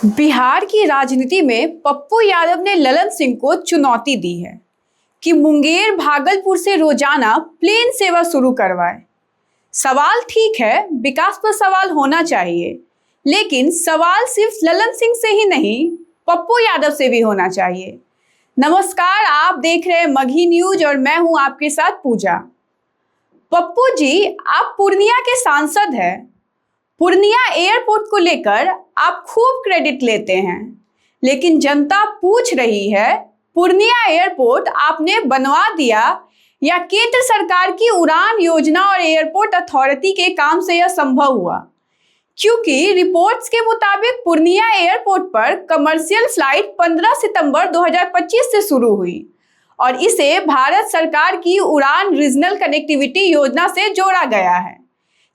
बिहार की राजनीति में पप्पू यादव ने ललन सिंह को चुनौती दी है कि मुंगेर भागलपुर से रोजाना प्लेन सेवा शुरू करवाए। सवाल ठीक है, विकास पर सवाल होना चाहिए, लेकिन सवाल सिर्फ ललन सिंह से ही नहीं, पप्पू यादव से भी होना चाहिए। नमस्कार, आप देख रहे हैं मगही न्यूज और मैं हूं आपके साथ पूजा। पप्पू जी, आप पूर्णिया के सांसद हैं। पूर्णिया एयरपोर्ट को लेकर आप खूब क्रेडिट लेते हैं, लेकिन जनता पूछ रही है, पूर्णिया एयरपोर्ट आपने बनवा दिया या केंद्र सरकार की उड़ान योजना और एयरपोर्ट अथॉरिटी के काम से यह संभव हुआ? क्योंकि रिपोर्ट्स के मुताबिक पूर्णिया एयरपोर्ट पर कमर्शियल फ्लाइट 15 सितंबर 2025 से शुरू हुई और इसे भारत सरकार की उड़ान रीजनल कनेक्टिविटी योजना से जोड़ा गया है।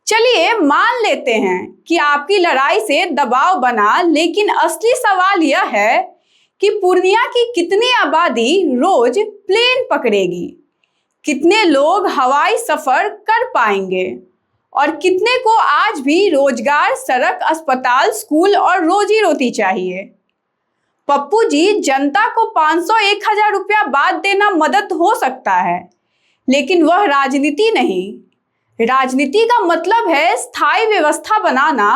चलिए मान लेते हैं कि आपकी लड़ाई से दबाव बना, लेकिन असली सवाल यह है कि पूर्णिया की कितनी आबादी रोज प्लेन पकड़ेगी, कितने लोग हवाई सफर कर पाएंगे और कितने को आज भी रोजगार, सड़क, अस्पताल, स्कूल और रोजी रोटी चाहिए। पप्पू जी, जनता को 500-1000 रुपया बाद देना मदद हो सकता है, लेकिन वह राजनीति नहीं। राजनीति का मतलब है स्थायी व्यवस्था बनाना,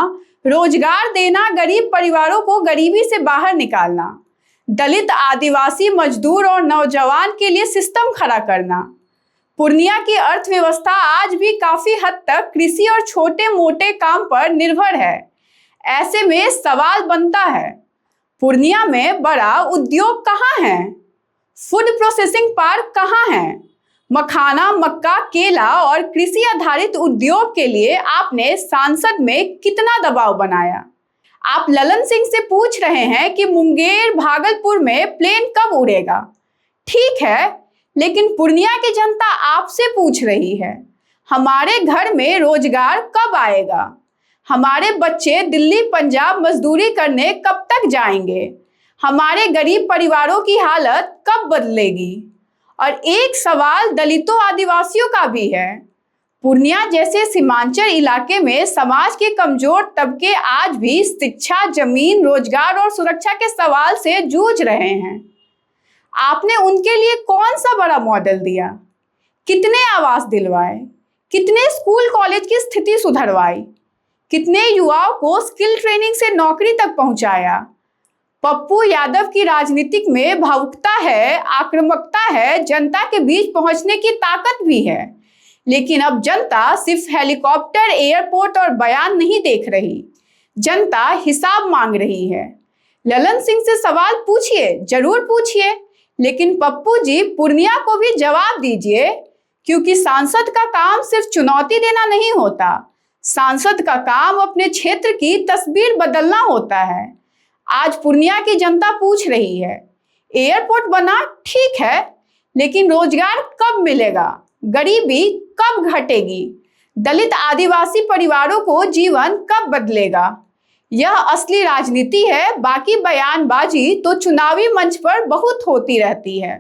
रोजगार देना, गरीब परिवारों को गरीबी से बाहर निकालना, दलित, आदिवासी, मजदूर और नौजवान के लिए सिस्टम खड़ा करना। पूर्णिया की अर्थव्यवस्था आज भी काफी हद तक कृषि और छोटे मोटे काम पर निर्भर है। ऐसे में सवाल बनता है, पूर्णिया में बड़ा उद्योग कहाँ है? फूड प्रोसेसिंग पार्क कहाँ है? मखाना, मक्का, केला और कृषि आधारित उद्योग के लिए आपने सांसद में कितना दबाव बनाया? आप ललन सिंह से पूछ रहे हैं कि मुंगेर, भागलपुर में प्लेन कब उड़ेगा। ठीक है, लेकिन पूर्णिया की जनता आपसे पूछ रही है, हमारे घर में रोजगार कब आएगा? हमारे बच्चे दिल्ली, पंजाब मजदूरी करने कब तक जाएंगे? हमारे गरीब परिवारों की हालत कब बदलेगी? और एक सवाल दलितों, आदिवासियों का भी है। पूर्णिया जैसे सीमांचल इलाके में समाज के कमजोर तबके आज भी शिक्षा, जमीन, रोजगार और सुरक्षा के सवाल से जूझ रहे हैं। आपने उनके लिए कौन सा बड़ा मॉडल दिया? कितने आवास दिलवाए? कितने स्कूल कॉलेज की स्थिति सुधरवाई? कितने युवाओं को स्किल ट्रेनिंग से नौकरी तक पहुंचाया? पप्पू यादव की राजनीतिक में भावुकता है, आक्रामकता है, जनता के बीच पहुंचने की ताकत भी है। लेकिन अब जनता सिर्फ हेलीकॉप्टर, एयरपोर्ट और बयान नहीं देख रही, जनता हिसाब मांग रही है। ललन सिंह से सवाल पूछिए, जरूर पूछिए, लेकिन पप्पू जी, पूर्णिया को भी जवाब दीजिए, क्योंकि सांसद का काम सिर्फ चुनौती देना नहीं होता। सांसद का काम अपने क्षेत्र की तस्वीर बदलना होता है। आज पूर्णिया की जनता पूछ रही है, एयरपोर्ट बना, ठीक है, लेकिन रोजगार कब मिलेगा? गरीबी कब घटेगी? दलित, आदिवासी परिवारों को जीवन कब बदलेगा? यह असली राजनीति है, बाकी बयानबाजी तो चुनावी मंच पर बहुत होती रहती है।